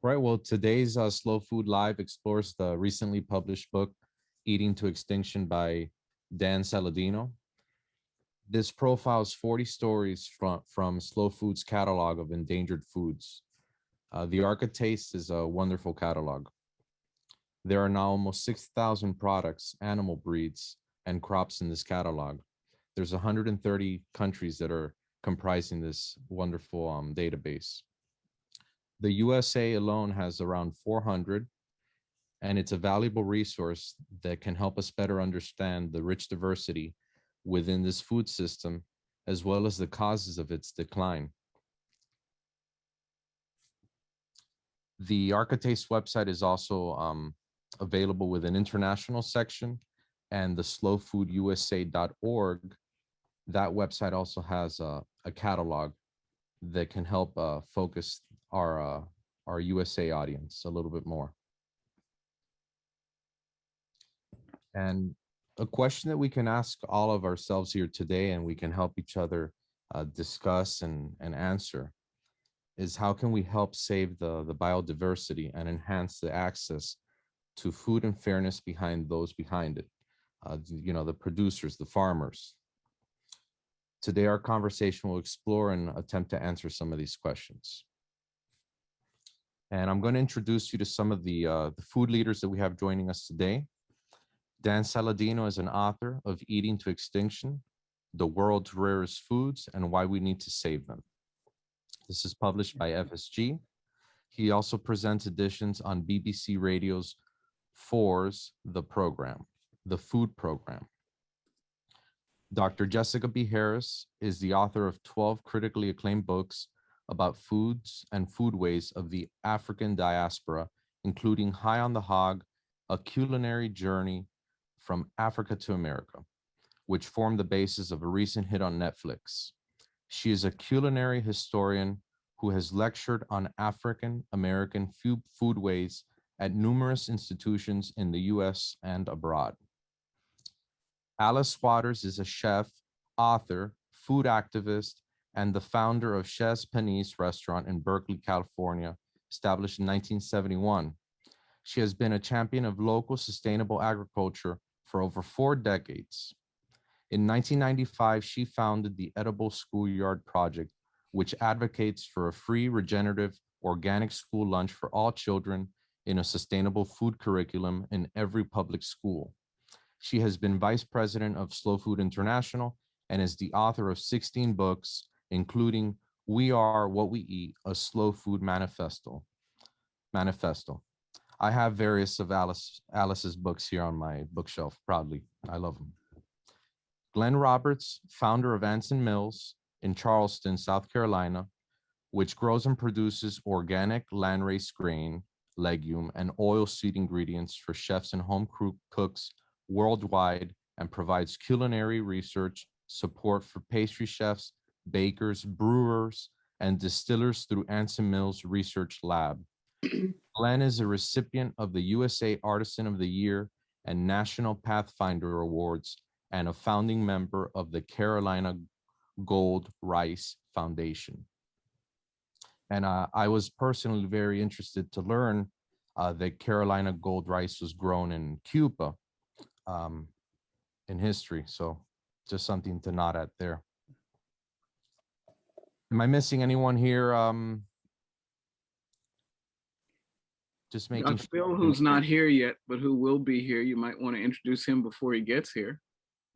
Right. Well, today's Slow Food Live explores the recently published book, Eating to Extinction by Dan Saladino. This profiles 40 stories from Slow Food's catalog of endangered foods. The Ark of Taste is a wonderful catalog. There are now almost 6,000 products, animal breeds, and crops in this catalog. There's 130 countries that are comprising this wonderful database. The USA alone has around 400, and it's a valuable resource that can help us better understand the rich diversity within this food system, as well as the causes of its decline. The Ark of Taste website is also available with an international section, and the slowfoodusa.org. That website also has a catalog that can help focus our USA audience a little bit more. And a question that we can ask all of ourselves here today, and we can help each other discuss and answer, is how can we help save the biodiversity and enhance the access to food and fairness behind those behind it, the producers, the farmers. Today, our conversation will explore and attempt to answer some of these questions. And I'm going to introduce you to some of the food leaders that we have joining us today. Dan Saladino is an author of Eating to Extinction, The World's Rarest Foods and Why We Need to Save Them. This is published by FSG. He also presents editions on BBC Radio's Four's The Food Program. Dr. Jessica B. Harris is the author of 12 critically acclaimed books about foods and foodways of the African diaspora, including High on the Hog, A Culinary Journey from Africa to America, which formed the basis of a recent hit on Netflix. She is a culinary historian who has lectured on African American foodways at numerous institutions in the US and abroad. Alice Waters is a chef, author, food activist, and the founder of Chez Panisse restaurant in Berkeley, California, established in 1971. She has been a champion of local sustainable agriculture for over 4 decades. In 1995, she founded the Edible Schoolyard Project, which advocates for a free, regenerative, organic school lunch for all children in a sustainable food curriculum in every public school. She has been vice president of Slow Food International and is the author of 16 books, including We Are What We Eat, a Slow Food Manifesto. I have various of Alice's books here on my bookshelf, proudly. I love them. Glenn Roberts, founder of Anson Mills in Charleston, South Carolina, which grows and produces organic landrace grain, legume, and oilseed ingredients for chefs and home cooks worldwide, and provides culinary research support for pastry chefs, bakers, brewers, and distillers through Anson Mills Research Lab. Glenn is a recipient of the USA Artisan of the Year and National Pathfinder Awards, and a founding member of the Carolina Gold Rice Foundation. And I was personally very interested to learn that Carolina gold rice was grown in Cuba in history. So just something to nod at there. Am I missing anyone here? Just making Dr. Bill, who's not here yet, but who will be here, you might want to introduce him before he gets here.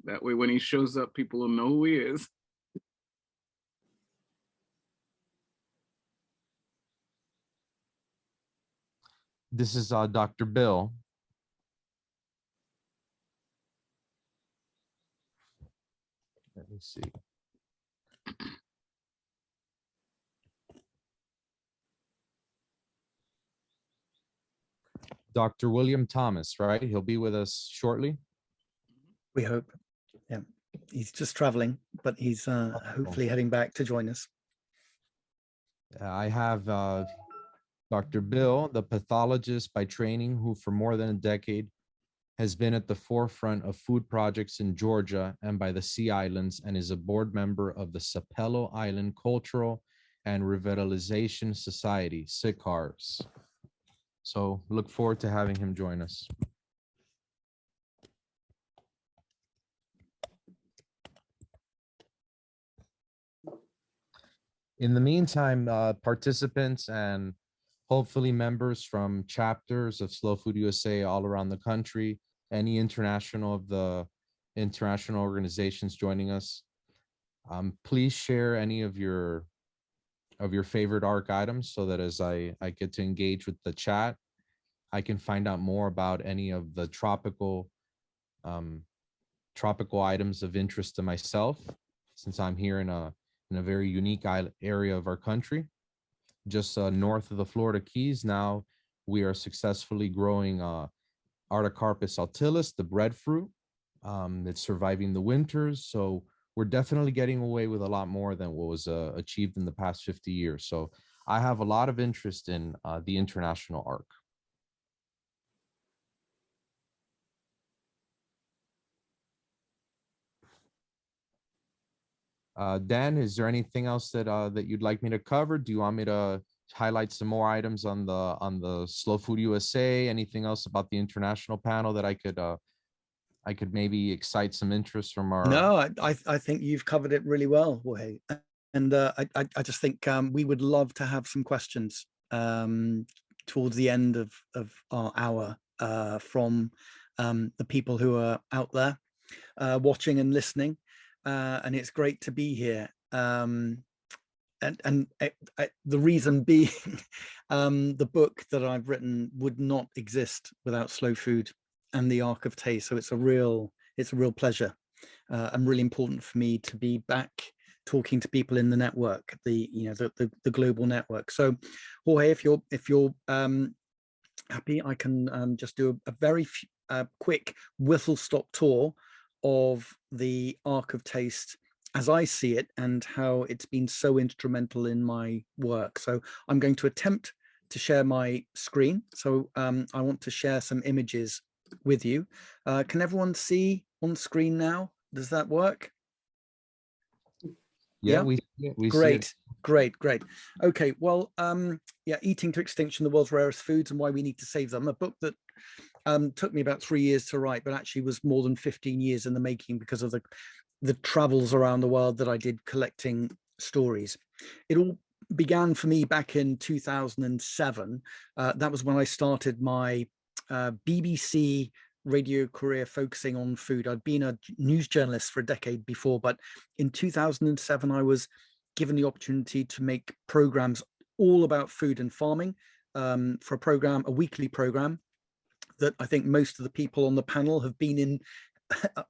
That way, when he shows up, people will know who he is. This is Dr. Bill. Let me see. Dr. William Thomas, right? He'll be with us shortly. We hope. Yeah, he's just traveling, but he's hopefully heading back to join us. I have Dr. Bill, the pathologist by training, who for more than a decade has been at the forefront of food projects in Georgia and by the Sea Islands, and is a board member of the Sapelo Island Cultural and Revitalization Society, SICARS. So look forward to having him join us. In the meantime, participants and hopefully members from chapters of Slow Food USA all around the country, any international organizations joining us, please share any of your favorite ARC items so that as I get to engage with the chat, I can find out more about any of the tropical items of interest to myself, since I'm here in a very unique area of our country, just north of the Florida Keys. Now we are successfully growing Artocarpus altilis, the breadfruit. It's surviving the winters, so we're definitely getting away with a lot more than what was achieved in the past 50 years. So I have a lot of interest in the international ARC. Dan, is there anything else that that you'd like me to cover? Do you want me to highlight some more items on the Slow Food USA? Anything else about the international panel that I could maybe excite some interest from our? No, I think you've covered it really well, Jorge. And I just think we would love to have some questions towards the end of our hour from the people who are out there watching and listening. And it's great to be here. And the reason being, the book that I've written would not exist without Slow Food and the Ark of Taste. So it's a real pleasure and really important for me to be back talking to people in the network, the global network. So Jorge, if you're happy, I can just do a very quick whistle-stop tour of the Ark of Taste as I see it and how it's been so instrumental in my work. So I'm going to attempt to share my screen. So I want to share some images with you. Can everyone see on screen now? Does that work? Yeah, we great, see it. great. Okay, well, yeah, Eating to Extinction, the World's Rarest Foods and Why We Need to Save Them, a book that took me about 3 years to write, but actually was more than 15 years in the making because of the travels around the world that I did collecting stories. It all began for me back in 2007. That was when I started my BBC radio career focusing on food. I'd been a news journalist for a decade before, but in 2007, I was given the opportunity to make programs all about food and farming for a weekly program that I think most of the people on the panel have been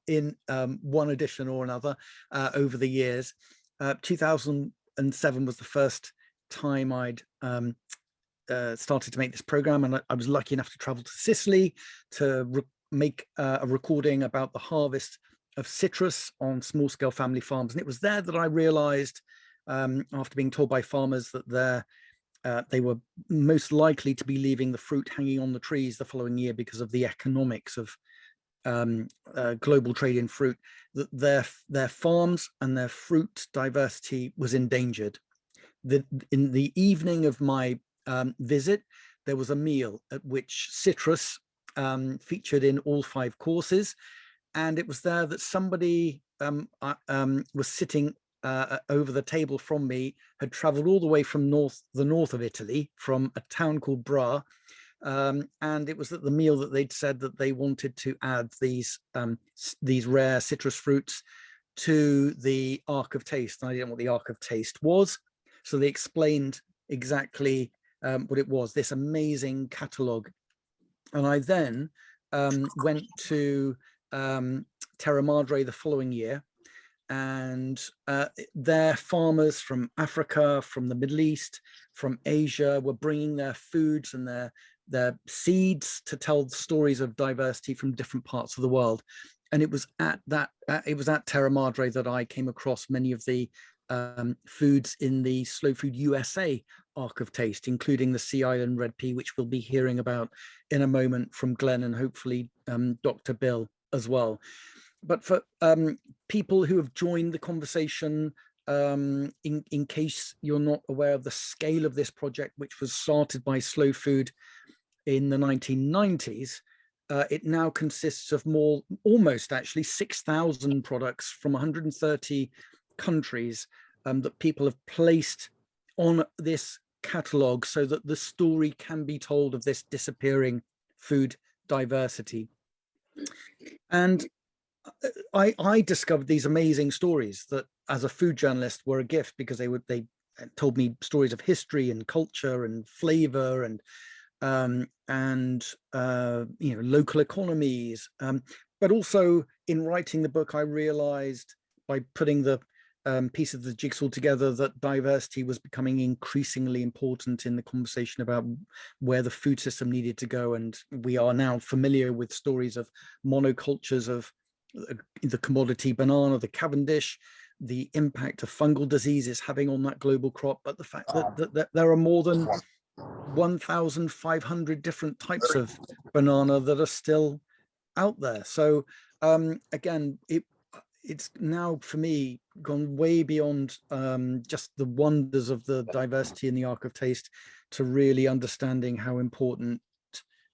in one edition or another over the years. 2007 was the first time I'd started to make this program, and I was lucky enough to travel to Sicily to make a recording about the harvest of citrus on small-scale family farms. And it was there that I realized, after being told by farmers that they were most likely to be leaving the fruit hanging on the trees the following year because of the economics of global trade in fruit, that their farms and their fruit diversity was endangered. In the evening of my visit, there was a meal at which citrus featured in all 5 courses, and it was there that somebody was sitting over the table from me, had traveled all the way from the north of Italy, from a town called Bra, and it was at the meal that they'd said that they wanted to add these rare citrus fruits to the Ark of Taste. And I didn't know what the Ark of Taste was, so they explained exactly what it was, this amazing catalogue. And I then went to Terra Madre the following year, and their farmers from Africa, from the Middle East, from Asia were bringing their foods and their seeds to tell stories of diversity from different parts of the world. And it was at Terra Madre that I came across many of the foods in the Slow Food USA Ark of Taste, including the Sea Island red pea, which we'll be hearing about in a moment from Glenn and hopefully Dr. Bill as well. But for people who have joined the conversation, in case you're not aware of the scale of this project, which was started by Slow Food in the 1990s, it now consists of almost actually 6,000 products from 130 countries that people have placed on this catalogue so that the story can be told of this disappearing food diversity. And I discovered these amazing stories that, as a food journalist, were a gift, because they told me stories of history and culture and flavor and you know, local economies. But also in writing the book, I realized, by putting the piece of the jigsaw together, that diversity was becoming increasingly important in the conversation about where the food system needed to go. And we are now familiar with stories of monocultures of the commodity banana, the Cavendish, the impact of fungal diseases having on that global crop, but the fact that there are more than 1,500 different types of banana that are still out there. So again, it's now, for me, gone way beyond just the wonders of the diversity in the Ark of Taste to really understanding how important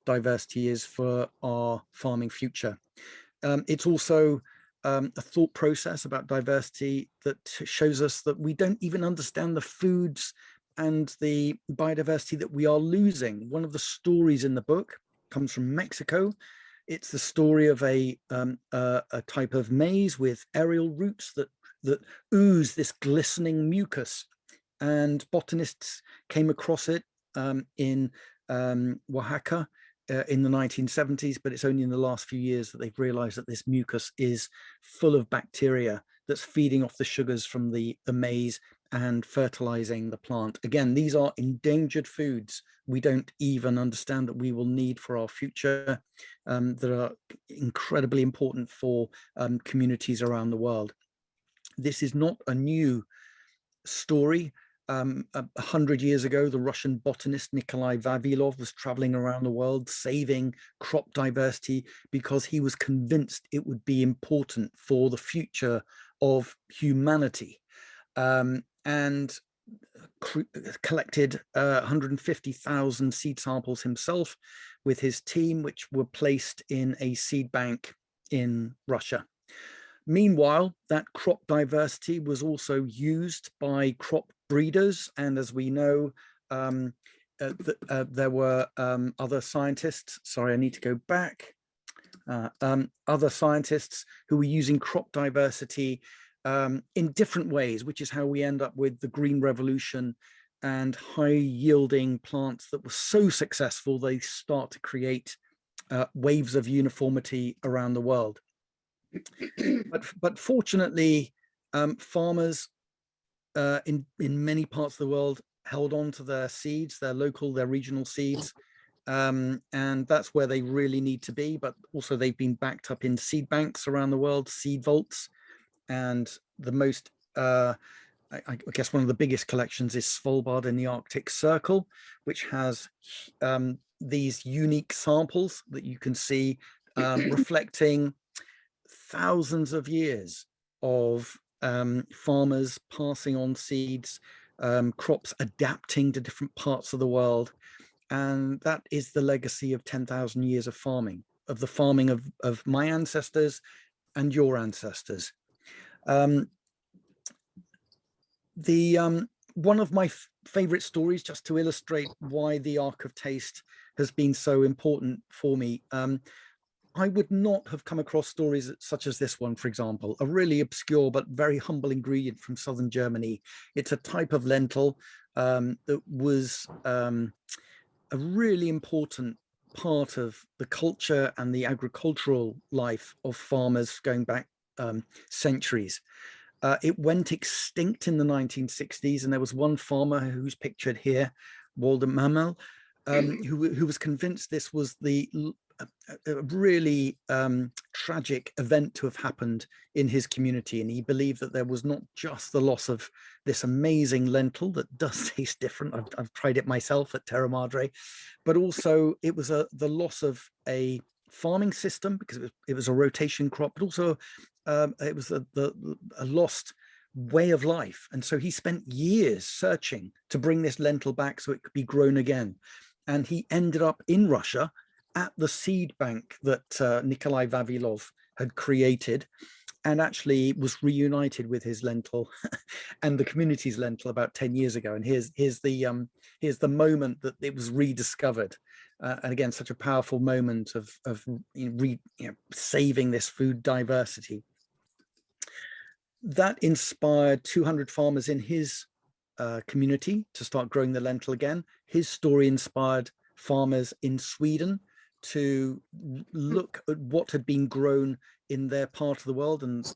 diversity is for our farming future. It's also a thought process about diversity that shows us that we don't even understand the foods and the biodiversity that we are losing. One of the stories in the book comes from Mexico. It's the story of a type of maize with aerial roots that ooze this glistening mucus, and botanists came across it in Oaxaca in the 1970s, but it's only in the last few years that they've realized that this mucus is full of bacteria that's feeding off the sugars from the maize and fertilizing the plant. Again, these are endangered foods we don't even understand that we will need for our future, that are incredibly important for communities around the world. This is not a new story. 100 years ago, the Russian botanist Nikolai Vavilov was traveling around the world saving crop diversity because he was convinced it would be important for the future of humanity, and collected 150,000 seed samples himself with his team, which were placed in a seed bank in Russia. Meanwhile, that crop diversity was also used by crop breeders, and as we know, there were other scientists, sorry, I need to go back, other scientists who were using crop diversity in different ways, which is how we end up with the Green Revolution and high-yielding plants that were so successful they start to create waves of uniformity around the world. But fortunately, farmers in many parts of the world held on to their seeds, their local, their regional seeds, and that's where they really need to be. But also they've been backed up in seed banks around the world, seed vaults, and the most, I guess one of the biggest collections is Svalbard in the Arctic Circle, which has these unique samples that you can see reflecting thousands of years of farmers passing on seeds, crops adapting to different parts of the world. And that is the legacy of 10,000 years of farming, of the farming of my ancestors and your ancestors. One of my favorite stories, just to illustrate why the Ark of Taste has been so important for me, I would not have come across stories such as this one, for example, a really obscure but very humble ingredient from southern Germany. It's a type of lentil that was a really important part of the culture and the agricultural life of farmers going back centuries. It went extinct in the 1960s, and there was one farmer who's pictured here, Walter Mammel, who was convinced this was a really tragic event to have happened in his community, and he believed that there was not just the loss of this amazing lentil that does taste different. I've tried it myself at Terra Madre, but also it was the loss of a farming system because it was a rotation crop, but also it was a lost way of life. And so he spent years searching to bring this lentil back so it could be grown again. and he ended up in Russia at the seed bank that Nikolai Vavilov had created, and actually was reunited with his lentil and the community's lentil about 10 years ago. And here's the moment that it was rediscovered. And again, such a powerful moment of saving this food diversity. That inspired 200 farmers in his community to start growing the lentil again. His story inspired farmers in Sweden to look at what had been grown in their part of the world, and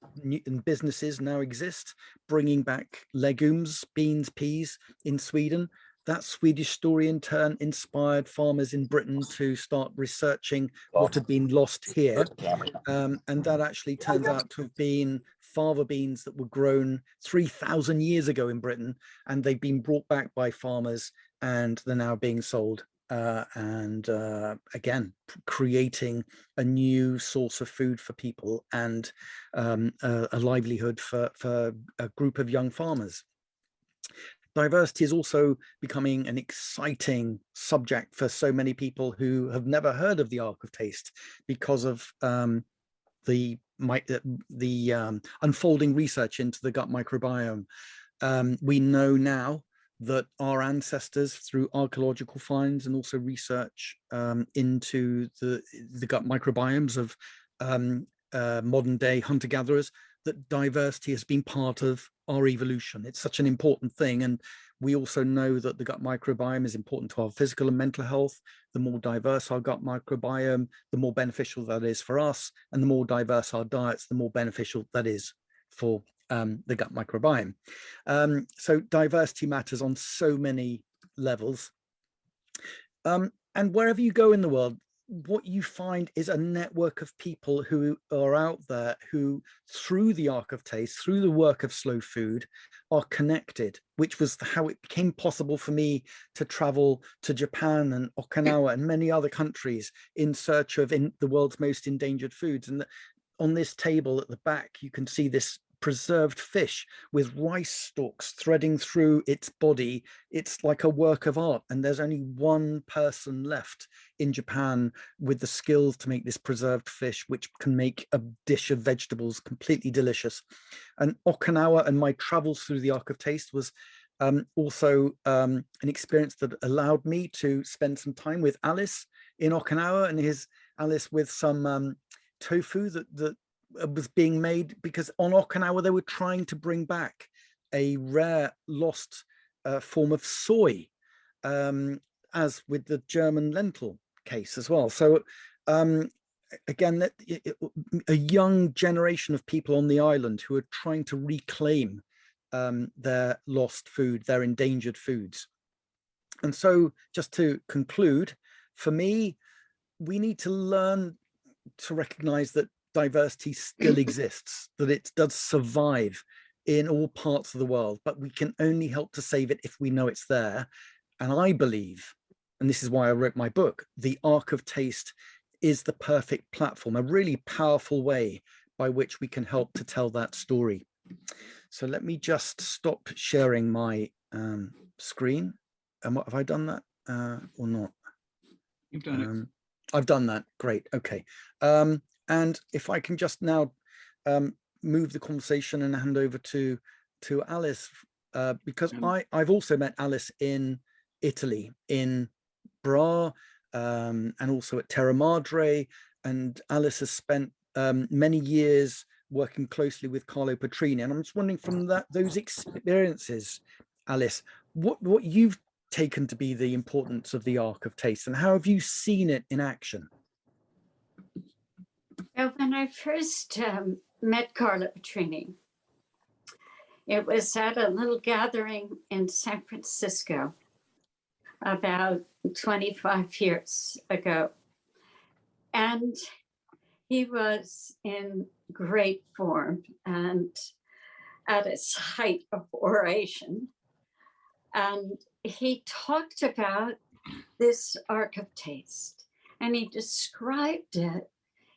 businesses now exist bringing back legumes, beans, peas in Sweden. That Swedish story in turn inspired farmers in Britain to start researching what had been lost here. And that actually turns out to have been fava beans that were grown 3,000 years ago in Britain, and they've been brought back by farmers and they're now being sold. Again, creating a new source of food for people and a livelihood for a group of young farmers. Diversity is also becoming an exciting subject for so many people who have never heard of the Ark of Taste because of the unfolding research into the gut microbiome. We know now that our ancestors, through archaeological finds and also research into the gut microbiomes of modern day hunter-gatherers, that diversity has been part of our evolution. It's such an important thing. And we also know that the gut microbiome is important to our physical and mental health. The more diverse our gut microbiome, the more beneficial that is for us. And the more diverse our diets, the more beneficial that is for the gut microbiome. So diversity matters on so many levels. And wherever you go in the world, what you find is a network of people who are out there who, through the Ark of Taste, through the work of Slow Food, are connected, which was how it became possible for me to travel to Japan and Okinawa and many other countries in search of the world's most endangered foods. And on this table at the back, you can see this preserved fish with rice stalks threading through its body. It's like a work of art, and there's only one person left in Japan with the skills to make this preserved fish, which can make a dish of vegetables completely delicious. And Okinawa and my travels through the Ark of Taste was also an experience that allowed me to spend some time with Alice in Okinawa, and Alice with some tofu that was being made, because on Okinawa they were trying to bring back a rare lost form of soy, as with the German lentil case as well. So again, a young generation of people on the island who are trying to reclaim their lost food, their endangered foods. And so, just to conclude, for me, we need to learn to recognize that diversity still exists, that it does survive in all parts of the world, but we can only help to save it if we know it's there. And I believe, and this is why I wrote my book, the Ark of Taste is the perfect platform, a really powerful way by which we can help to tell that story. So let me just stop sharing my screen. And what have I done that or not? You've done it. I've done that. Great. Okay. And if I can just now move the conversation and hand over to Alice, because I've also met Alice in Italy, in Bra, and also at Terra Madre. And Alice has spent many years working closely with Carlo Petrini. And I'm just wondering, from those experiences, Alice, what you've taken to be the importance of the Ark of Taste, and how have you seen it in action? Well, when I first met Carlo Petrini, it was at a little gathering in San Francisco about 25 years ago. And he was in great form and at his height of oration. And he talked about this Ark of Taste, and he described it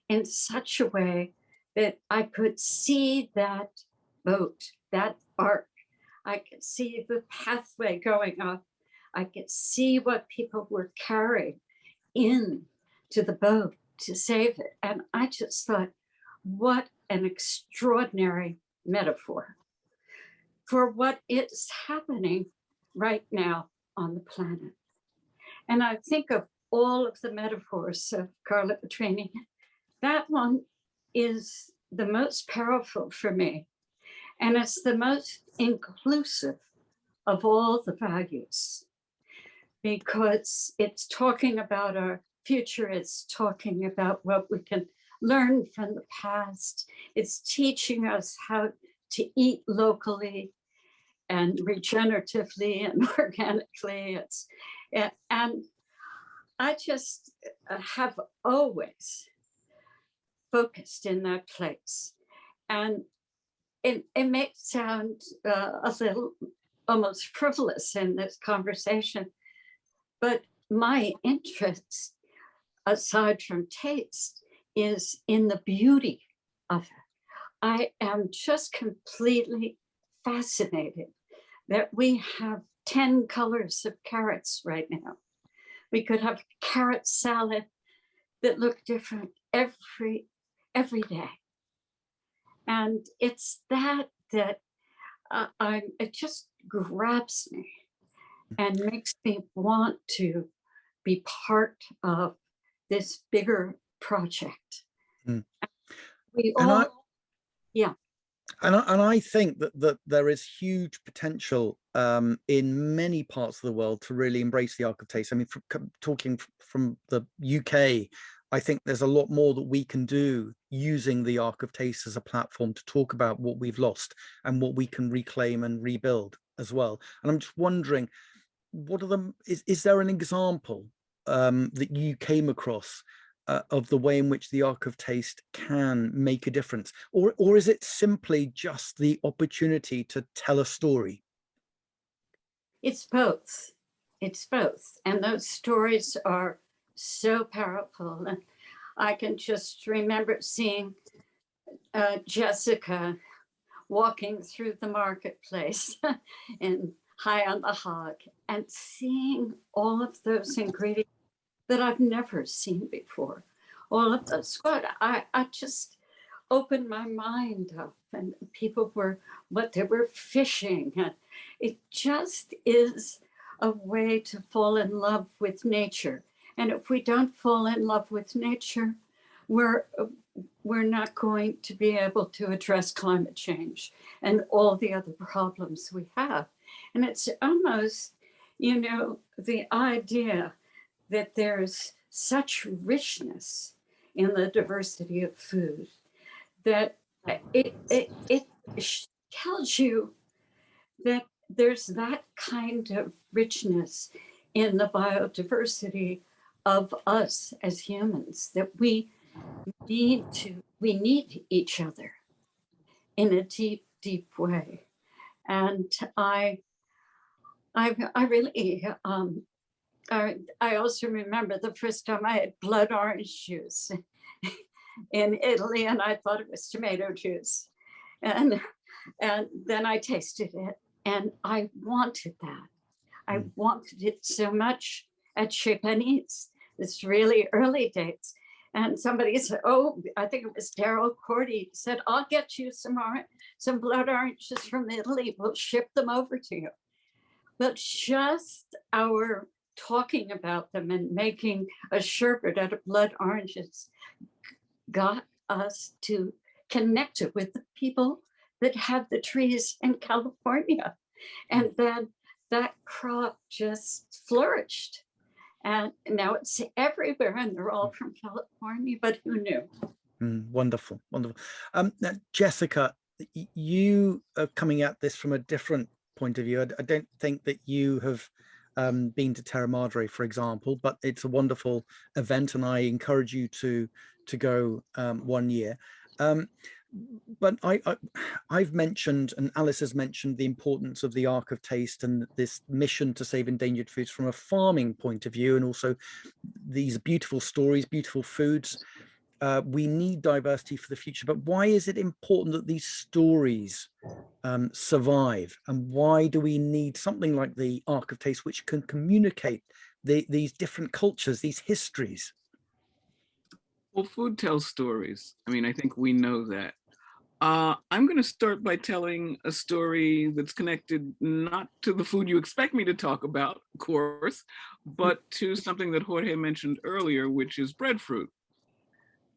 in such a way that I could see that boat, that ark. I could see the pathway going up. I could see what people were carrying in to the boat to save it. And I just thought, what an extraordinary metaphor for what is happening right now on the planet. And I think of all of the metaphors of Carla Petrini, that one is the most powerful for me. And it's the most inclusive of all the values, because it's talking about our future. It's talking about what we can learn from the past. It's teaching us how to eat locally and regeneratively and organically. And I just have always focused in that place. And it may sound a little almost frivolous in this conversation, but my interest, aside from taste, is in the beauty of it. I am just completely fascinated that we have 10 colors of carrots right now. We could have carrot salad that look different every day. And it's that it just grabs me and makes me want to be part of this bigger project. Mm. We all, yeah. And I think that there is huge potential in many parts of the world to really embrace the Ark of Taste. I mean, talking from the UK, I think there's a lot more that we can do using the Ark of Taste as a platform to talk about what we've lost and what we can reclaim and rebuild as well. And I'm just wondering, what are the, is there an example that you came across of the way in which the Ark of Taste can make a difference? Or is it simply just the opportunity to tell a story? It's both. It's both. And those stories are so powerful. And I can just remember seeing Jessica walking through the marketplace and high on the hog and seeing all of those ingredients that I've never seen before. All of those, I just opened my mind up, and people were, what they were fishing. And it just is a way to fall in love with nature. And if we don't fall in love with nature, we're not going to be able to address climate change and all the other problems we have. And it's almost, you know, the idea that there's such richness in the diversity of food that it tells you that there's that kind of richness in the biodiversity of us as humans, that we need each other in a deep, deep way. And I really, I also remember the first time I had blood orange juice in Italy, and I thought it was tomato juice. And then I tasted it, and I wanted that. I wanted it so much at Chez Panisse, this really early days. And somebody said, oh, I think it was Daryl Cordy, said, I'll get you some blood oranges from Italy. We'll ship them over to you. But just our talking about them and making a sherbet out of blood oranges got us to connect it with the people that have the trees in California. And then that crop just flourished. And now it's everywhere, and they're all from California, but who knew? Wonderful, wonderful. Now, Jessica, you are coming at this from a different point of view. I don't think that you have been to Terra Madre, for example, but it's a wonderful event, and I encourage you to go one year. But I've mentioned, and Alice has mentioned, the importance of the Ark of Taste and this mission to save endangered foods from a farming point of view, and also these beautiful stories, beautiful foods. we need diversity for the future, but why is it important that these stories survive? And why do we need something like the Ark of Taste, which can communicate these different cultures, these histories? Well, food tells stories. I mean, I think we know that. I'm going to start by telling a story that's connected not to the food you expect me to talk about, of course, but to something that Jorge mentioned earlier, which is breadfruit.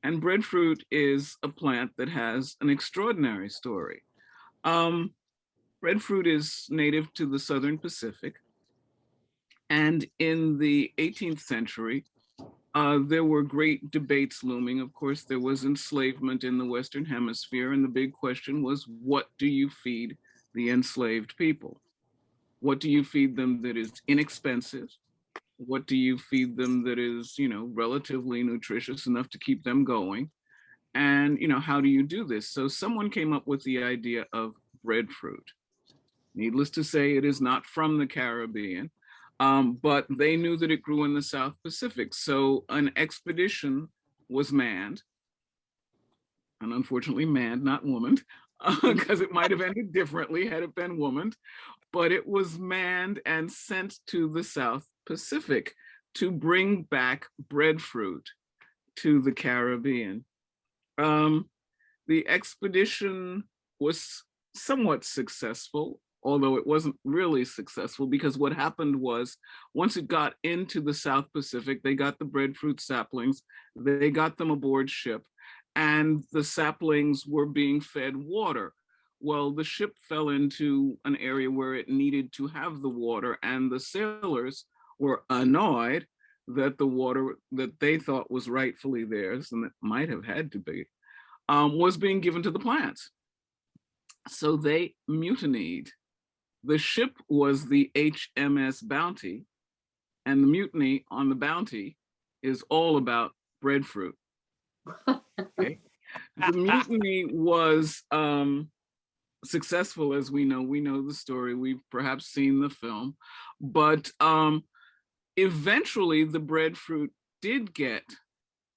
And breadfruit is a plant that has an extraordinary story. Breadfruit is native to the Southern Pacific. And in the 18th century, there were great debates looming. Of course, there was enslavement in the Western Hemisphere, and the big question was, what do you feed the enslaved people? What do you feed them that is inexpensive? What do you feed them that is, relatively nutritious enough to keep them going? And, how do you do this? So someone came up with the idea of breadfruit. Needless to say, it is not from the Caribbean. But they knew that it grew in the South Pacific. So an expedition was manned, and unfortunately manned, not womaned, because it might have ended differently had it been womaned, but it was manned and sent to the South Pacific to bring back breadfruit to the Caribbean. The expedition was somewhat successful, although it wasn't really successful, because what happened was, once it got into the South Pacific, they got the breadfruit saplings, they got them aboard ship, and the saplings were being fed water. Well, the ship fell into an area where it needed to have the water, and the sailors were annoyed that the water that they thought was rightfully theirs, and it might have had to be, was being given to the plants. So they mutinied. The ship was the HMS Bounty, and the mutiny on the Bounty is all about breadfruit. Okay. The mutiny was successful, as we know the story, we've perhaps seen the film, but eventually the breadfruit did get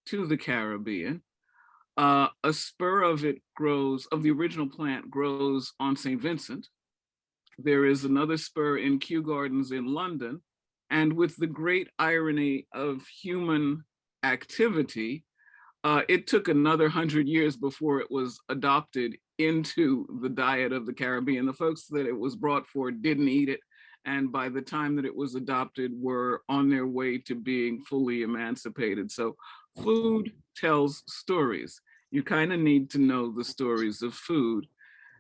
to the Caribbean. A spur of it grows, of the original plant grows on St. Vincent. There is another spur in Kew Gardens in London. And with the great irony of human activity, it took another 100 years before it was adopted into the diet of the Caribbean. The folks that it was brought for didn't eat it. And by the time that it was adopted, were on their way to being fully emancipated. So food tells stories. You kind of need to know the stories of food.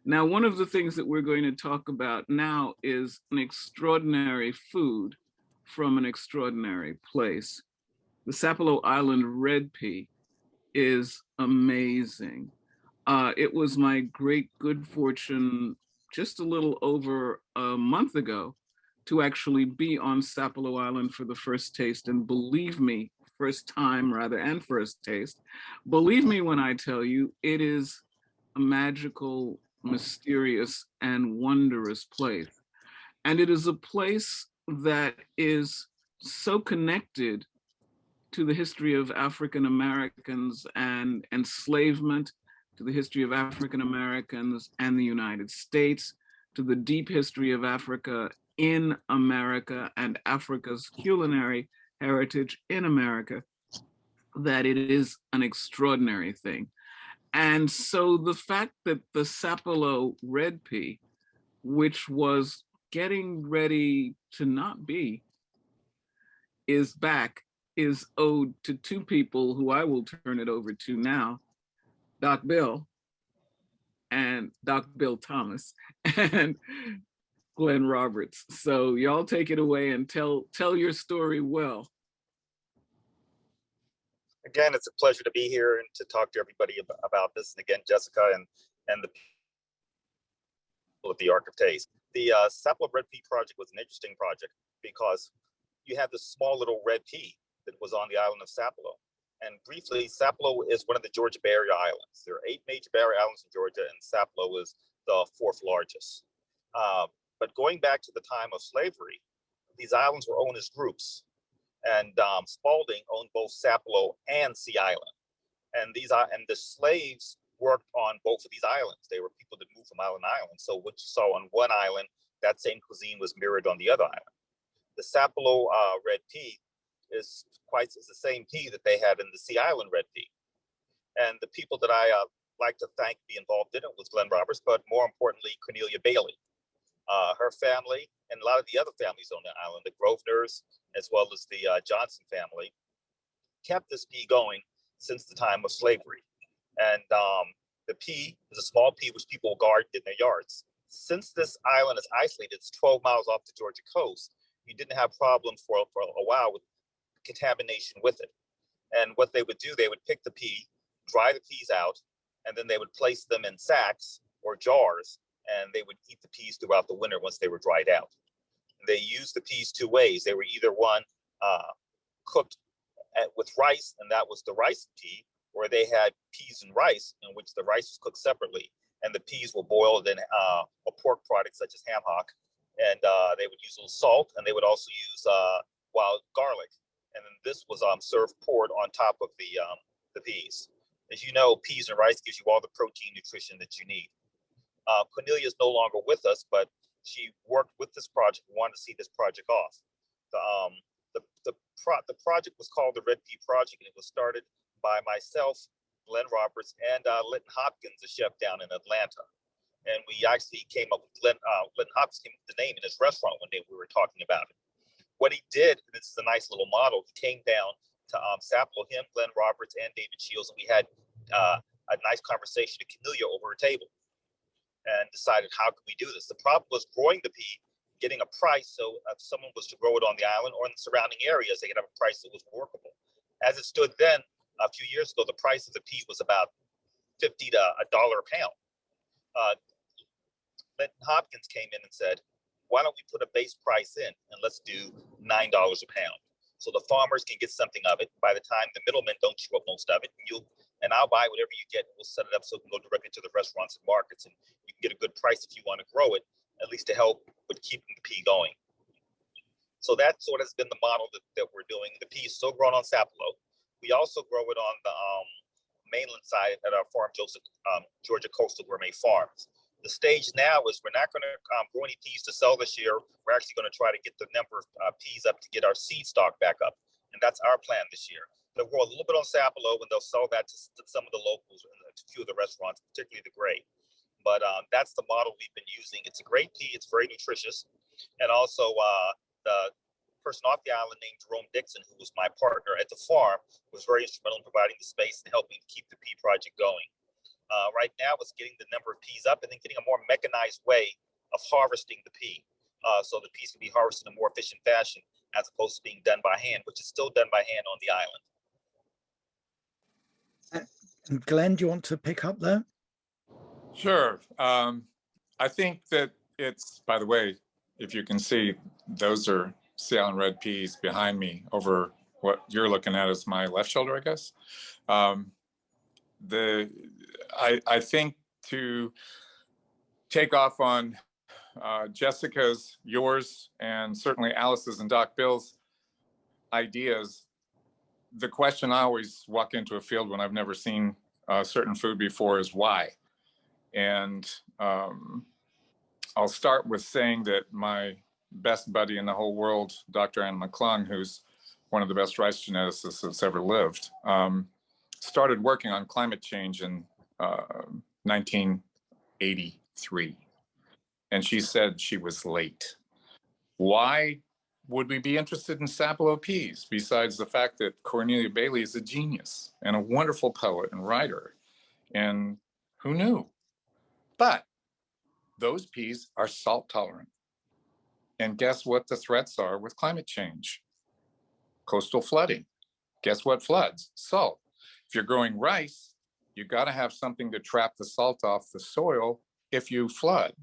Now, one of the things that we're going to talk about now is an extraordinary food from an extraordinary place. The Sapelo Island red pea is amazing. It was my great good fortune just a little over a month ago to actually be on Sapelo Island for the first taste. And believe me, first time rather, and first taste, believe me when I tell you, it is a magical, mysterious, and wondrous place. And it is a place that is so connected to the history of African Americans and enslavement, to the history of African Americans and the United States, to the deep history of Africa in America and Africa's culinary heritage in America, that it is an extraordinary thing. And so the fact that the Sapelo red pea, which was getting ready to not be, is back, is owed to two people who I will turn it over to now, Doc Bill Thomas, and Glenn Roberts. So y'all take it away and tell your story well. Again, it's a pleasure to be here and to talk to everybody about this. And again, Jessica and the people at the Ark of Taste. The Sapelo Red Pea Project was an interesting project because you have this small little red pea that was on the island of Sapelo. And briefly, Sapelo is one of the Georgia Barrier Islands. There are 8 major barrier islands in Georgia, and Sapelo is the 4th largest. But going back to the time of slavery, these islands were owned as groups. And Spalding owned both Sapelo and Sea Island. And the slaves worked on both of these islands. They were people that moved from island to island. So what you saw on one island, that same cuisine was mirrored on the other island. The Sapelo red pea is the same pea that they had in the Sea Island red pea. And the people that I like to thank be involved in it was Glenn Roberts, but more importantly, Cornelia Bailey. Her family and a lot of the other families on the island, the Grosvenors, as well as the Johnson family, kept this pea going since the time of slavery. And the pea is a small pea which people garden in their yards. Since this island is isolated, it's 12 miles off the Georgia coast, you didn't have problems for a while with contamination with it. And what they would do, they would pick the pea, dry the peas out, and then they would place them in sacks or jars, and they would eat the peas throughout the winter once they were dried out. They used the peas two ways. They were either one cooked with rice, and that was the rice pea, or they had peas and rice, in which the rice was cooked separately, and the peas were boiled in a pork product such as ham hock, and they would use a little salt, and they would also use wild garlic, and then this was served poured on top of the peas. As you know, peas and rice gives you all the protein nutrition that you need. Cornelia is no longer with us, but she worked with this project, wanted to see this project off. The project was called the Red Pea Project, and it was started by myself, Glenn Roberts, and Linton Hopkins, a chef down in Atlanta. And we actually came up with Linton Hopkins came up with the name in his restaurant one day. We were talking about it. What he did, and this is a nice little model, he came down to Sapelo, him, Glenn Roberts, and David Shields, and we had a nice conversation at Cornelia over a table and decided, how could we do this? The problem was growing the pea, getting a price, so if someone was to grow it on the island or in the surrounding areas, they could have a price that was workable. As it stood then, a few years ago, the price of the pea was about $50 to $1 a pound. Linton Hopkins came in and said, why don't we put a base price in and let's do $9 a pound, so the farmers can get something of it. By the time the middlemen don't chew up most of it, and I'll buy whatever you get, and we'll set it up so it can go directly to the restaurants and markets, and you can get a good price if you want to grow it, at least to help with keeping the pea going. So that sort of has been the model that we're doing. The pea is still grown on Sapelo. We also grow it on the mainland side at our farm, Georgia Coastal Gourmet Farms. The stage now is we're not going to grow any peas to sell this year. We're actually going to try to get the number of peas up to get our seed stock back up. And that's our plan this year. They'll grow a little bit on Sapelo, and they'll sell that to some of the locals and a few of the restaurants, particularly the Gray. But that's the model we've been using. It's a great pea. It's very nutritious. And also the person off the island named Jerome Dixon, who was my partner at the farm, was very instrumental in providing the space and helping keep the pea project going. Right now, it's getting the number of peas up and then getting a more mechanized way of harvesting the pea. So the peas can be harvested in a more efficient fashion as opposed to being done by hand, which is still done by hand on the island. And Glenn, do you want to pick up there? Sure. I think that it's, by the way, if you can see, those are Sea Island red peas behind me. Over what you're looking at is my left shoulder, I guess. I think to take off on Jessica's, yours, and certainly Alice's and Doc Bill's ideas, the question I always walk into a field when I've never seen certain food before is why. And I'll start with saying that my best buddy in the whole world, Dr. Ann McClung, who's one of the best rice geneticists that's ever lived, started working on climate change in 1983. And she said she was late. Why would we be interested in Sapelo peas, besides the fact that Cornelia Bailey is a genius and a wonderful poet and writer? And who knew? But those peas are salt tolerant. And guess what the threats are with climate change? Coastal flooding. Guess what floods? Salt. If you're growing rice, you got to have something to trap the salt off the soil if you flood.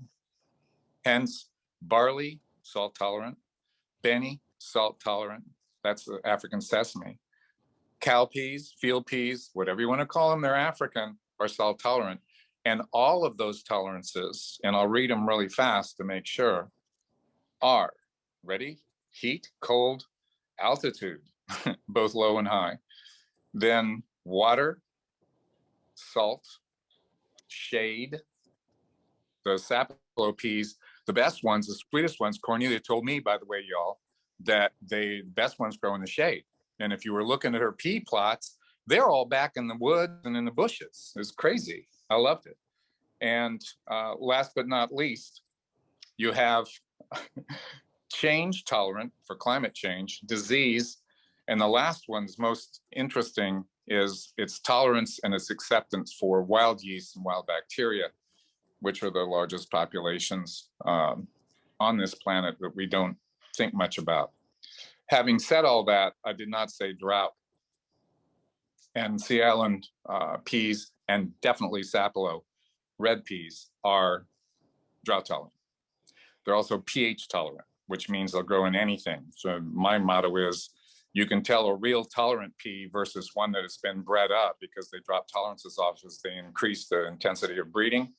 Hence, barley, salt tolerant. Benny, salt tolerant. That's the African sesame. Cowpeas, field peas, whatever you want to call them, they're African, are salt tolerant. And all of those tolerances, and I'll read them really fast to make sure, are, ready? Heat, cold, altitude, both low and high. Then water, salt, shade. The sapelo peas, the best ones, the sweetest ones, Cornelia told me, by the way, y'all, that the best ones grow in the shade. And if you were looking at her pea plots, they're all back in the woods and in the bushes. It's crazy. I loved it. And last but not least, you have change tolerant for climate change, disease. And the last one's most interesting is its tolerance and its acceptance for wild yeast and wild bacteria, which are the largest populations on this planet that we don't think much about. Having said all that, I did not say drought. And Sea Island peas, and definitely sapelo, red peas, are drought tolerant. They're also pH tolerant, which means they'll grow in anything. So my motto is, you can tell a real tolerant pea versus one that has been bred up because they drop tolerances off as they increase the intensity of breeding.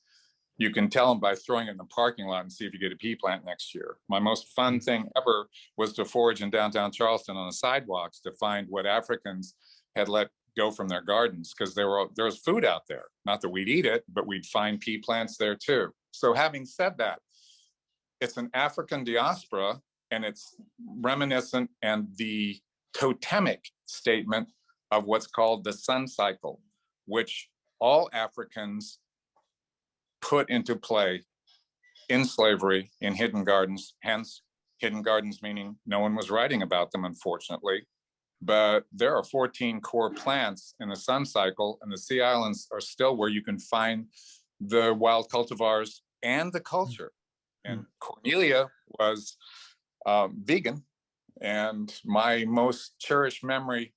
You can tell them by throwing it in the parking lot and see if you get a pea plant next year. My most fun thing ever was to forage in downtown Charleston on the sidewalks to find what Africans had let go from their gardens, because there was food out there. Not that we'd eat it, but we'd find pea plants there too. So having said that, it's an African diaspora, and it's reminiscent and the totemic statement of what's called the sun cycle, which all Africans put into play in slavery in hidden gardens, hence hidden gardens meaning no one was writing about them, unfortunately. But there are 14 core plants in the sun cycle, and the Sea Islands are still where you can find the wild cultivars and the culture. And Cornelia was vegan, and my most cherished memory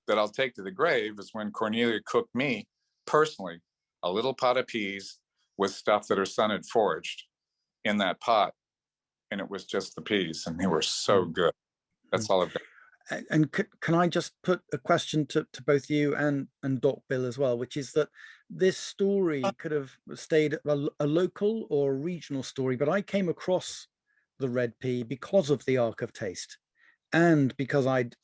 that I'll take to the grave is when Cornelia cooked me personally a little pot of peas with stuff that her son had foraged in that pot, and it was just the peas, and they were so good. That's all I've got. And can I just put a question to both you and Doc Bill as well, which is that this story could have stayed a local or a regional story, but I came across the red pea because of the Ark of Taste, and because I'd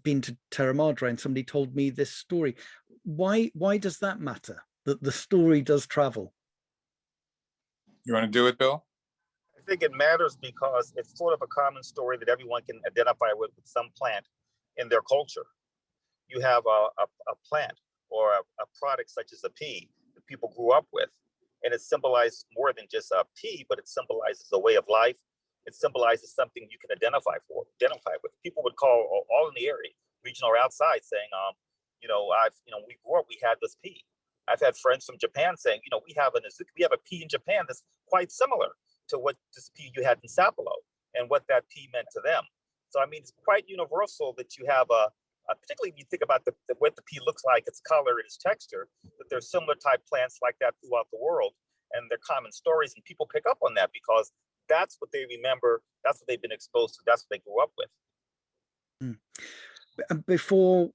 been to Terra Madre and somebody told me this story. Why does that matter, that the story does travel? You want to do it, Bill? I think it matters because it's sort of a common story that everyone can identify with some plant in their culture. You have a plant or a product such as a pea that people grew up with, and it symbolizes more than just a pea, but it symbolizes a way of life. It symbolizes something you can identify with. People would call all in the area, regional or outside, saying, we grew up, we had this pea. I've had friends from Japan saying, we have a pea in Japan that's quite similar to what this pea you had in Sapelo and what that pea meant to them. So, I mean, it's quite universal that you have particularly if you think about what the pea looks like, its color and its texture, that there's similar type plants like that throughout the world, and they're common stories, and people pick up on that because that's what they remember, that's what they've been exposed to, that's what they grew up with. Before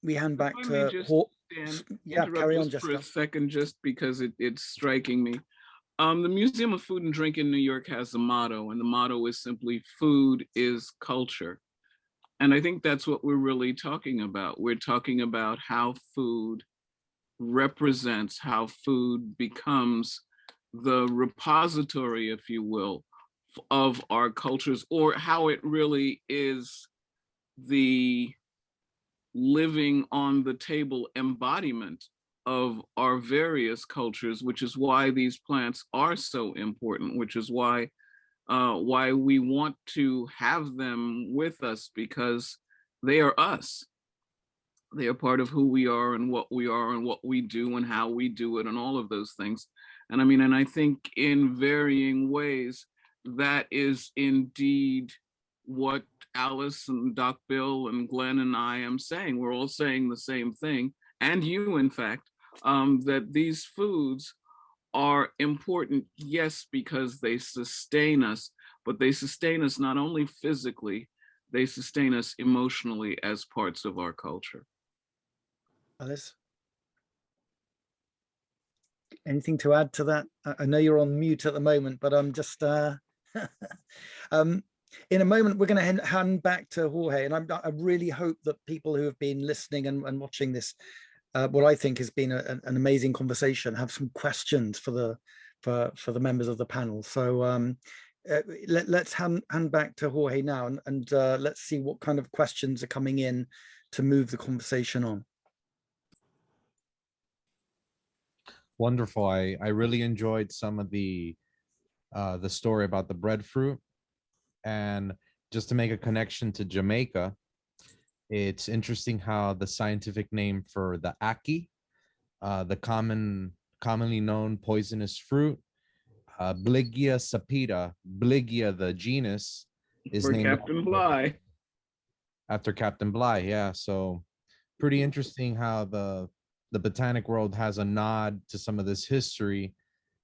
we hand back to carry on just for a second, just because it's striking me. The Museum of Food and Drink in New York has a motto, and the motto is simply "Food is culture." And I think that's what we're really talking about. We're talking about how food represents, how food becomes the repository, if you will, of our cultures, or how it really is the living on the table embodiment of our various cultures, which is why these plants are so important, which is why we want to have them with us, because they are us. They are part of who we are and what we do and how we do it and all of those things. And I think in varying ways, that is indeed what Alice and Doc Bill and Glenn and I am saying. We're all saying the same thing, and you, in fact, that these foods are important, yes, because they sustain us, but they sustain us not only physically, they sustain us emotionally as parts of our culture. Alice? Anything to add to that? I know you're on mute at the moment, but I'm just in a moment we're going to hand back to Jorge, and I really hope that people who have been listening and watching this what I think has been an amazing conversation. Have some questions for the members of the panel. So let's hand back to Jorge now, and let's see what kind of questions are coming in to move the conversation on. Wonderful. I really enjoyed some of the story about the breadfruit. And just to make a connection to Jamaica, it's interesting how the scientific name for the ackee, the commonly known poisonous fruit, Bligia sapida, Bligia the genus, is For named Captain Bligh. after Captain Bligh. Yeah, so pretty interesting how the botanic world has a nod to some of this history,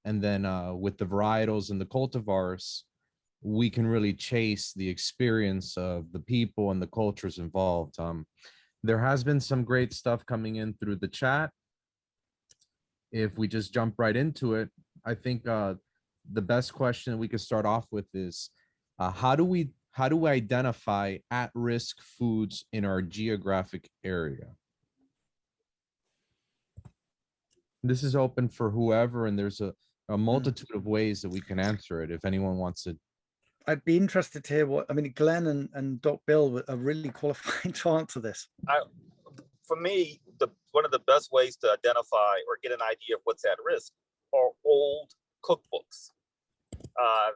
and then with the varietals and the cultivars, we can really chase the experience of the people and the cultures involved. There has been some great stuff coming in through the chat. If we just jump right into it, I think the best question we could start off with is, how do we identify at-risk foods in our geographic area? This is open for whoever, and there's a multitude of ways that we can answer it if anyone wants to. I'd be interested to hear what, I mean, Glenn and Doc Bill are really qualified to answer this. For me, one of the best ways to identify or get an idea of what's at risk are old cookbooks.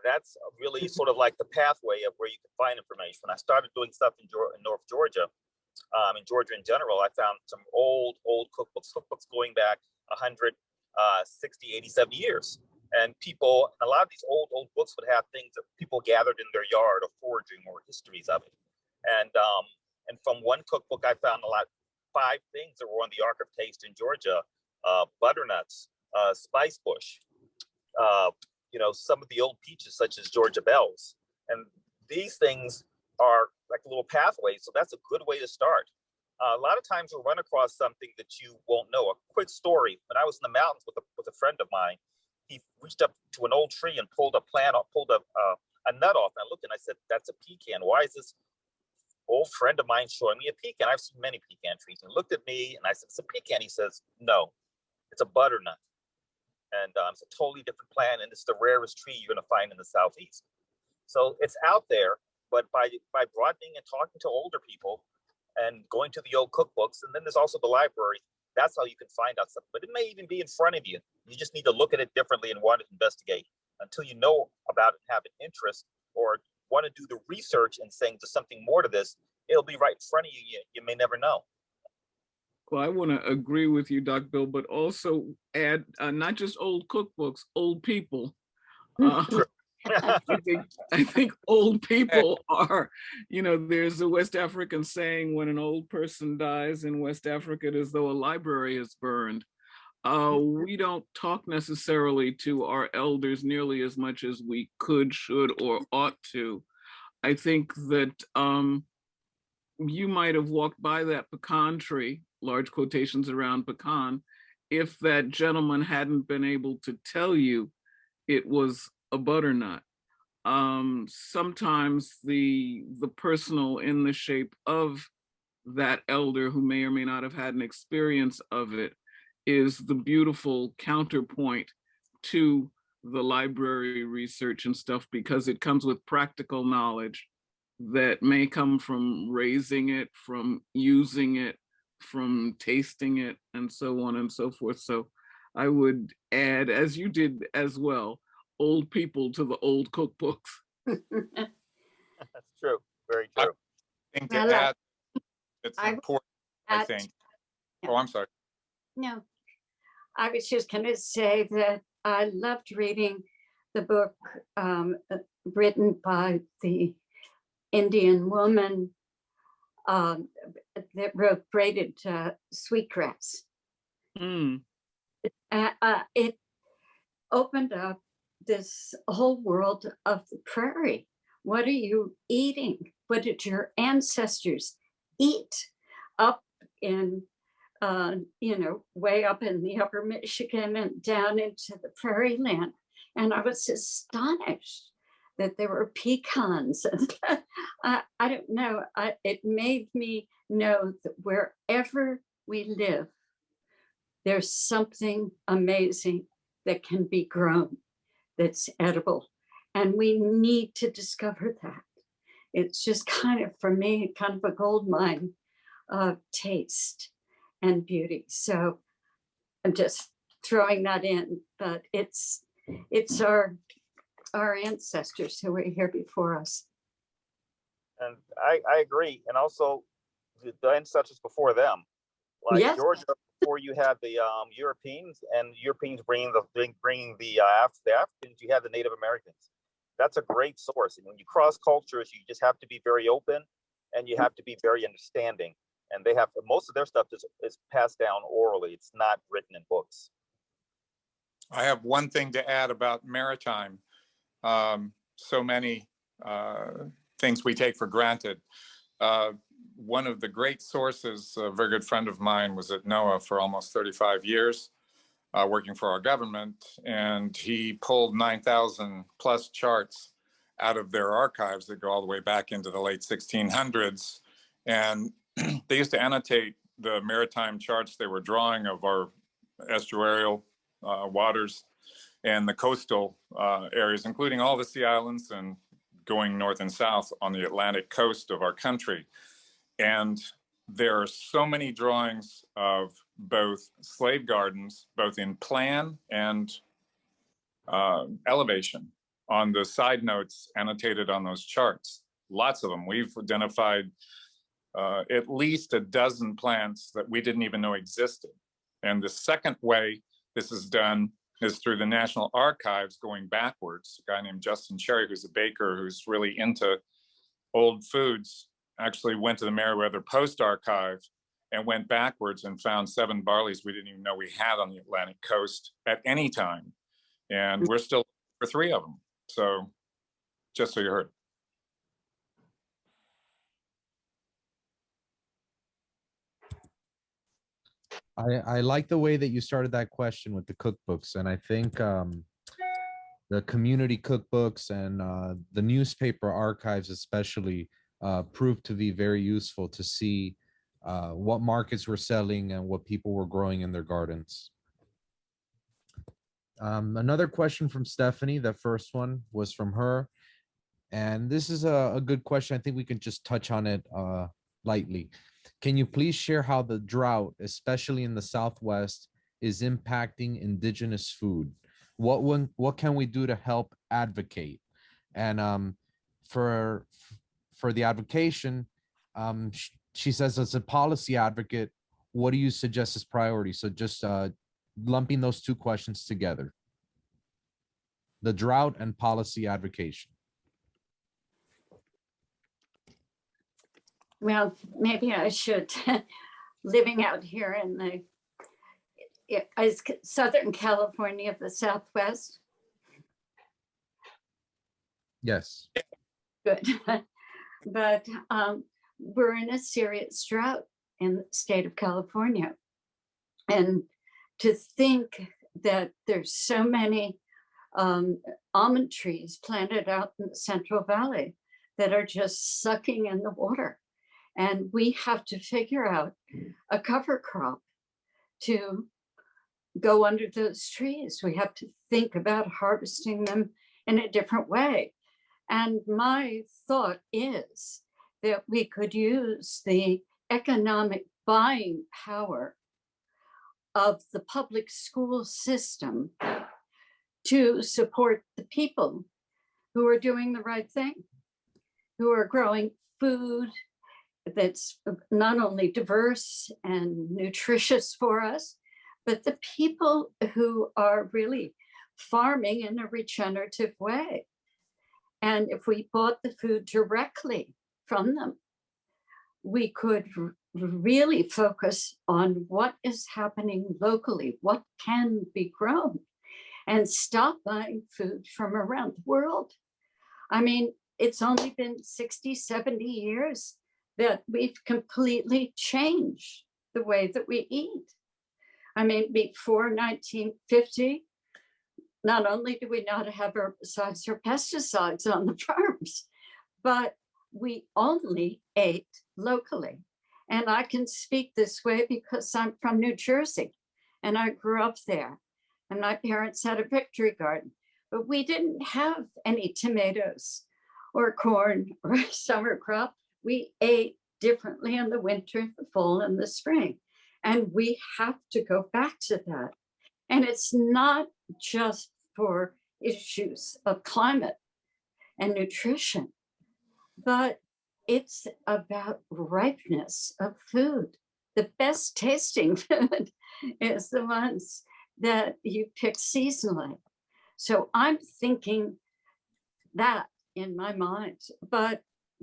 That's really sort of like the pathway of where you can find information. When I started doing stuff in North Georgia, in Georgia in general, I found some old cookbooks going back 100, 60, 80, 70 years. And people, a lot of these old books would have things that people gathered in their yard or foraging or histories of it. And from one cookbook, I found 5 things that were on the Ark of Taste in Georgia: butternuts, spice bush, some of the old peaches such as Georgia bells. And these things are like little pathways. So that's a good way to start. A lot of times you'll run across something that you won't know. A quick story: when I was in the mountains with a friend of mine, he reached up to an old tree and pulled a nut off. And I looked and I said, "That's a pecan. Why is this old friend of mine showing me a pecan? I've seen many pecan trees." And he looked at me and I said, "It's a pecan." He says, "No, it's a butternut." And it's a totally different plant, and it's the rarest tree you're going to find in the Southeast. So it's out there, but by broadening and talking to older people and going to the old cookbooks, and then there's also the library, that's how you can find out something. But it may even be in front of you. You just need to look at it differently and want to investigate. Until you know about it and have an interest or want to do the research and saying there's something more to this, it'll be right in front of you. You may never know. Well, I want to agree with you, Doc Bill, but also add not just old cookbooks, old people. I think old people are, there's a West African saying, when an old person dies in West Africa, it is though a library is burned. We don't talk necessarily to our elders nearly as much as we could, should, or ought to. I think that you might have walked by that pecan tree, large quotations around pecan, if that gentleman hadn't been able to tell you it was a butternut. Sometimes the personal in the shape of that elder who may or may not have had an experience of it is the beautiful counterpoint to the library research and stuff, because it comes with practical knowledge that may come from raising it, from using it, from tasting it, and so on and so forth. So I would add, as you did as well, old people to the old cookbooks. That's true. Very true. I think to add, it's important, I think. Yeah. Oh, I'm sorry. No, I was just going to say that I loved reading the book written by the Indian woman that wrote Braided Sweetgrass. It opened up this whole world of the prairie. What are you eating? What did your ancestors eat up in, way up in the upper Michigan and down into the prairie land? And I was astonished that there were pecans. And I don't know, it made me know that wherever we live, there's something amazing that can be grown that's edible. And we need to discover that. It's just kind of, for me, kind of a gold mine of taste and beauty. So I'm just throwing that in, but it's our ancestors who were here before us. And I agree. And also the ancestors before them, like Yes. Georgia, before you had the Europeans, and Europeans bringing the Africans, you had the Native Americans. That's a great source. And when you cross cultures, you just have to be very open, and you have to be very understanding. And they have, most of their stuff is passed down orally. It's not written in books. I have one thing to add about maritime. So many things we take for granted. One of the great sources, a very good friend of mine was at NOAA for almost 35 years, working for our government, and he pulled 9,000 plus charts out of their archives that go all the way back into the late 1600s. And they used to annotate the maritime charts they were drawing of our estuarial waters and the coastal areas, including all the sea islands and going north and south on the Atlantic coast of our country. And there are so many drawings of both slave gardens, both in plan and elevation, on the side notes annotated on those charts. Lots of them. We've identified at least a dozen plants that we didn't even know existed. And the second way this is done is through the National Archives, going backwards. A guy named Justin Cherry, who's a baker who's really into old foods, actually went to the Meriwether Post Archive and went backwards and found 7 barleys we didn't even know we had on the Atlantic coast at any time. And we're still for 3 of them. So just so you heard. I like the way that you started that question with the cookbooks. And I think the community cookbooks and the newspaper archives especially proved to be very useful to see what markets were selling and what people were growing in their gardens. Another question from Stephanie. The first one was from her. And this is a good question. I think we can just touch on it lightly. Can you please share how the drought, especially in the Southwest, is impacting indigenous food? What can we do to help advocate? And for the advocation, she says, as a policy advocate, what do you suggest as priority? So just lumping those 2 questions together. The drought and policy advocation. Well, maybe I should, living out here in Southern California of the Southwest. Yes. Good. But we're in a serious drought in the state of California. And to think that there's so many almond trees planted out in the Central Valley that are just sucking in the water. And we have to figure out a cover crop to go under those trees. We have to think about harvesting them in a different way. And my thought is that we could use the economic buying power of the public school system to support the people who are doing the right thing, who are growing food that's not only diverse and nutritious for us, but the people who are really farming in a regenerative way. And if we bought the food directly from them, we could really focus on what is happening locally, what can be grown, and stop buying food from around the world. I mean, it's only been 60, 70 years that we've completely changed the way that we eat. I mean, before 1950, not only do we not have herbicides or pesticides on the farms, but we only ate locally. And I can speak this way because I'm from New Jersey. and I grew up there. And my parents had a victory garden, but we didn't have any tomatoes or corn or summer crop. We ate differently in the winter, the fall, and the spring. And we have to go back to that. And it's not just for issues of climate and nutrition, but it's about ripeness of food. The best tasting food is the ones that you pick seasonally. So I'm thinking that in my mind, but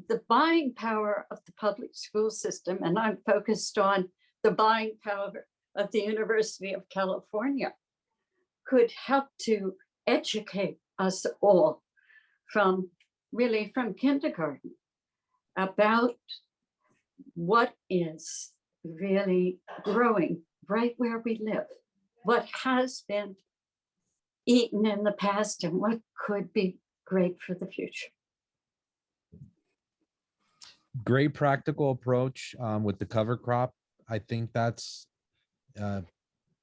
the buying power of the public school system, and I'm focused on the buying power of the University of California, could help to educate us all from kindergarten about what is really growing right where we live, what has been eaten in the past, and what could be great for the future. Great practical approach with the cover crop. I think that's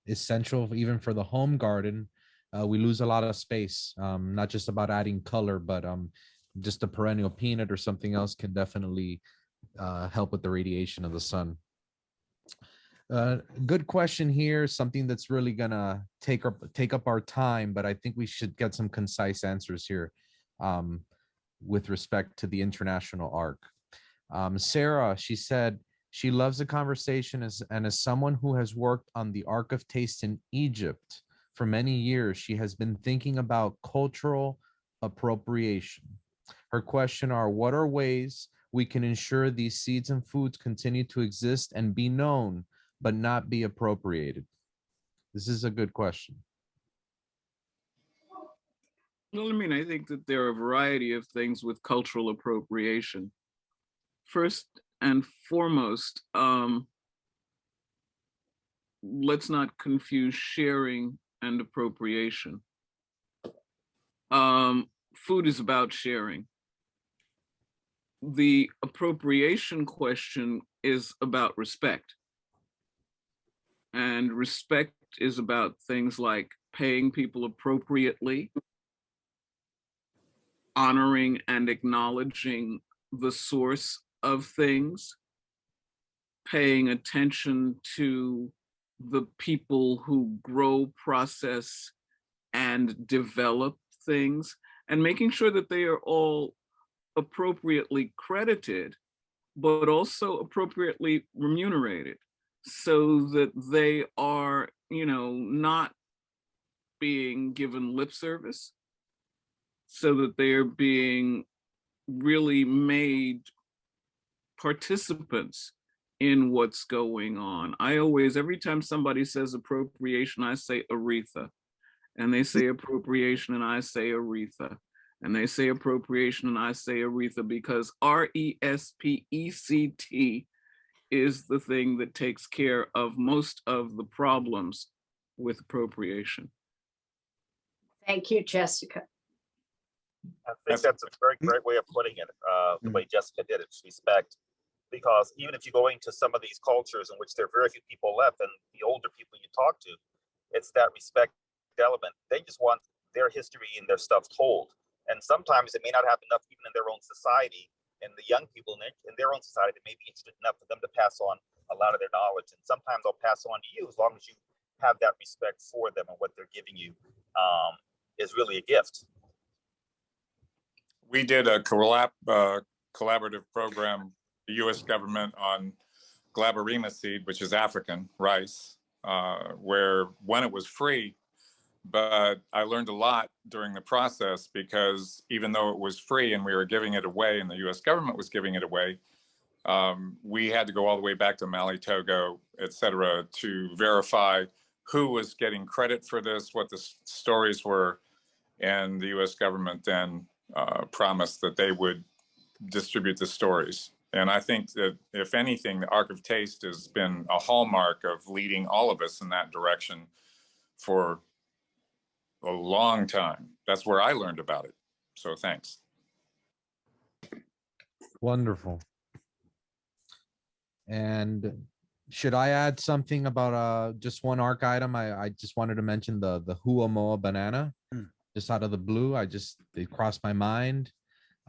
essential even for the home garden. We lose a lot of space, not just about adding color, but just a perennial peanut or something else can definitely help with the radiation of the sun. Good question here, something that's really gonna take up our time, but I think we should get some concise answers here with respect to the international arc. Sarah, she said she loves the conversation and as someone who has worked on the Ark of Taste in Egypt for many years, she has been thinking about cultural appropriation. Her question are, what are ways we can ensure these seeds and foods continue to exist and be known, but not be appropriated? This is a good question. Well, I mean, I think that there are a variety of things with cultural appropriation. First and foremost, let's not confuse sharing and appropriation. Food is about sharing. The appropriation question is about respect. And respect is about things like paying people appropriately, honoring and acknowledging the source of things, paying attention to the people who grow, process, and develop things, and making sure that they are all appropriately credited, but also appropriately remunerated, so that they are, not being given lip service, so that they are being really made participants in what's going on. I always, every time somebody says appropriation, I say Aretha, and they say appropriation and I say Aretha, and they say appropriation and I say Aretha, because RESPECT is the thing that takes care of most of the problems with appropriation. Thank you, Jessica. I think that's a very great way of putting it, the way Jessica did it, respect. Because even if you go into some of these cultures in which there are very few people left, and the older people you talk to, it's that respect element. They just want their history and their stuff told. And sometimes it may not have enough even in their own society, and the young people in their own society may be interested enough for them to pass on a lot of their knowledge. And sometimes they'll pass on to you as long as you have that respect for them, and what they're giving you is really a gift. We did a collaborative program, the U.S. government, on glaberrima seed, which is African rice, where when it was free, but I learned a lot during the process, because even though it was free and we were giving it away and the U.S. government was giving it away, we had to go all the way back to Mali, Togo, et cetera, to verify who was getting credit for this, what the stories were, and the U.S. government then promised that they would distribute the stories. And I think that, if anything, the Ark of Taste has been a hallmark of leading all of us in that direction for a long time. That's where I learned about it. So thanks. Wonderful. And Should I add something about just one ARC item? I just wanted to mention the Huamoa banana, just out of the blue. It crossed my mind.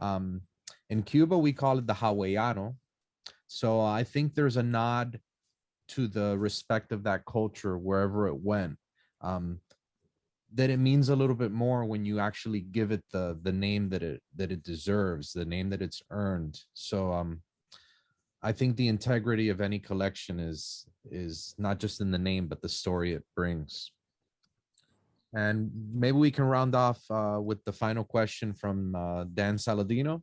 In Cuba, we call it the Hawaiiano. So I think there's a nod to the respect of that culture wherever it went. That it means a little bit more when you actually give it the name that it deserves, the name that it's earned. So I think the integrity of any collection is not just in the name, but the story it brings. And maybe we can round off with the final question from Dan Saladino.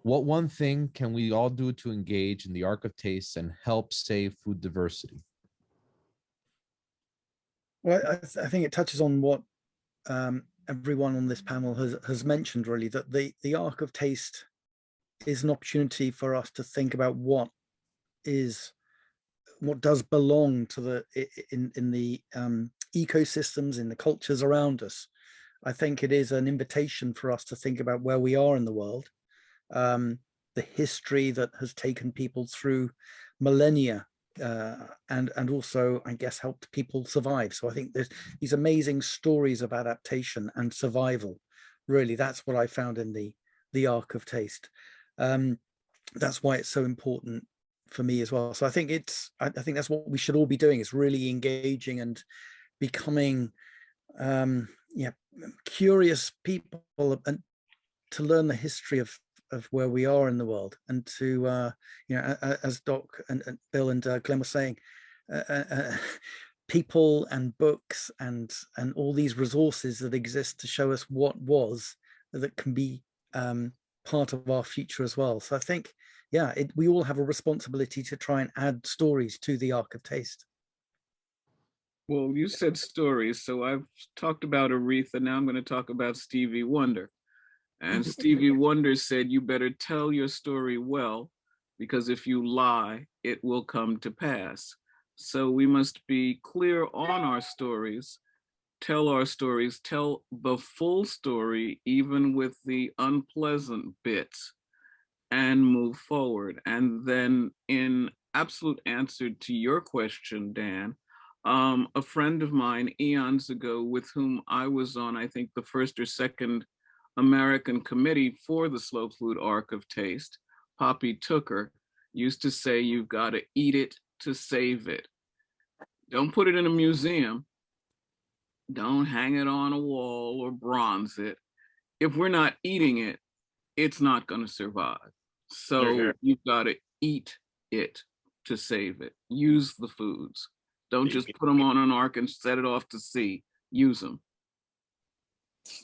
What one thing can we all do to engage in the Ark of Taste and help save food diversity? Well, I think it touches on what everyone on this panel has mentioned, really, that the Ark of Taste is an opportunity for us to think about what does belong to the in the ecosystems, in the cultures around us. I think it is an invitation for us to think about where we are in the world, the history that has taken people through millennia, and also, I guess, helped people survive. So I think there's these amazing stories of adaptation and survival. Really, that's what I found in the Ark of Taste. That's why it's so important for me as well. So I think I think that's what we should all be doing, is really engaging and becoming curious people, and to learn the history of where we are in the world, and to as Doc and Bill and Glenn were saying, people and books and all these resources that exist to show us what was, that can be part of our future as well. So I think, we all have a responsibility to try and add stories to the Ark of Taste. Well, you said stories, so I've talked about Aretha. Now I'm going to talk about Stevie Wonder. And Stevie Wonder said, "You better tell your story well, because if you lie, it will come to pass." So we must be clear on our stories, tell our stories, tell the full story, even with the unpleasant bits, and move forward. And then, in absolute answer to your question, Dan, a friend of mine eons ago, with whom I was on, I think, the first or second American committee for the Slow Food Ark of Taste, Poppy Tooker, used to say, "You've got to eat it to save it." Don't put it in a museum. Don't hang it on a wall or bronze it. If we're not eating it, it's not going to survive. So you've got to eat it to save it. Use the foods. Don't just put them on an ark and set it off to sea. Use them.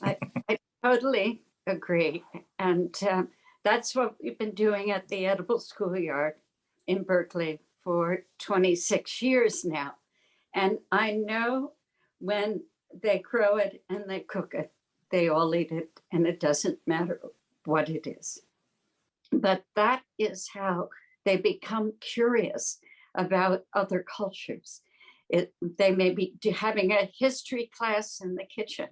I totally agree. And that's what we've been doing at the Edible Schoolyard in Berkeley for 26 years now. And I know when they grow it and they cook it, they all eat it, and it doesn't matter what it is. But that is how they become curious about other cultures. They may be having a history class in the kitchen,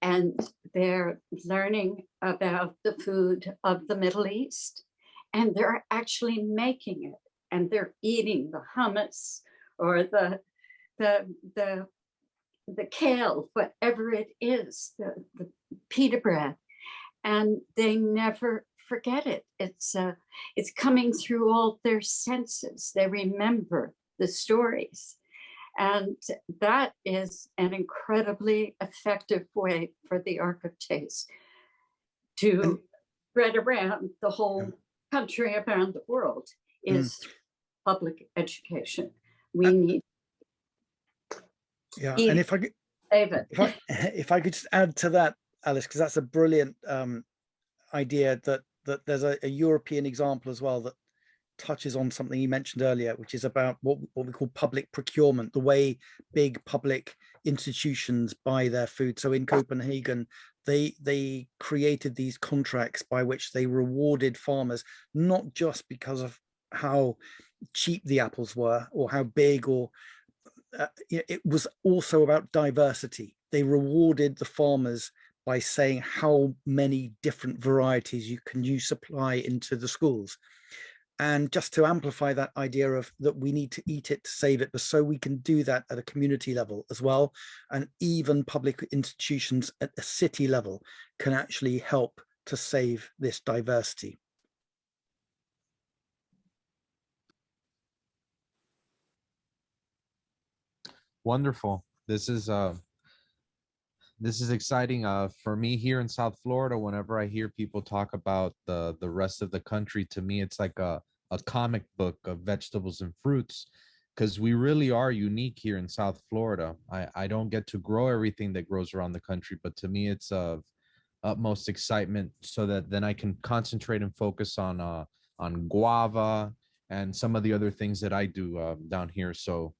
and they're learning about the food of the Middle East, and they're actually making it, and they're eating the hummus or the kale, whatever it is, the pita bread, and they never forget it. It's coming through all their senses. They remember the stories. And that is an incredibly effective way for the Ark of Taste to spread around the whole country, around the world, is public education. We need. Yeah, and if I could just add to that, Alice, because that's a brilliant idea, that there's a European example as well that touches on something you mentioned earlier, which is about what we call public procurement, the way big public institutions buy their food. So in Copenhagen, they created these contracts by which they rewarded farmers, not just because of how cheap the apples were or how big, or it was also about diversity. They rewarded the farmers by saying how many different varieties you supply into the schools. And just to amplify that idea of that we need to eat it to save it, but so we can do that at a community level as well. And even public institutions at a city level can actually help to save this diversity. Wonderful. This is exciting for me here in South Florida. Whenever I hear people talk about the rest of the country, to me it's like a comic book of vegetables and fruits, because we really are unique here in South Florida. I don't get to grow everything that grows around the country, but to me it's of utmost excitement, so that then I can concentrate and focus on guava and some of the other things that I do down here. So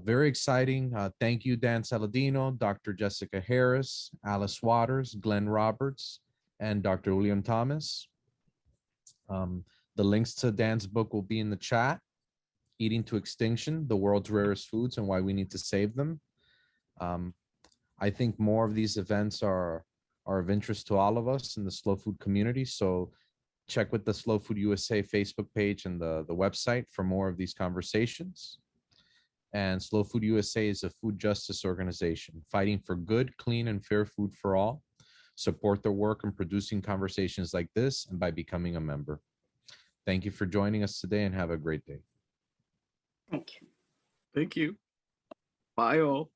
very exciting. Thank you, Dan Saladino, Dr. Jessica Harris, Alice Waters, Glenn Roberts, and Dr. William Thomas. The links to Dan's book will be in the chat. Eating to Extinction, the World's Rarest Foods and Why We Need to Save Them. I think more of these events are of interest to all of us in the slow food community. So check with the Slow Food USA Facebook page and the website for more of these conversations. And Slow Food USA is a food justice organization fighting for good, clean, and fair food for all. Support their work in producing conversations like this and by becoming a member. Thank you for joining us today and have a great day. Thank you. Thank you. Bye all.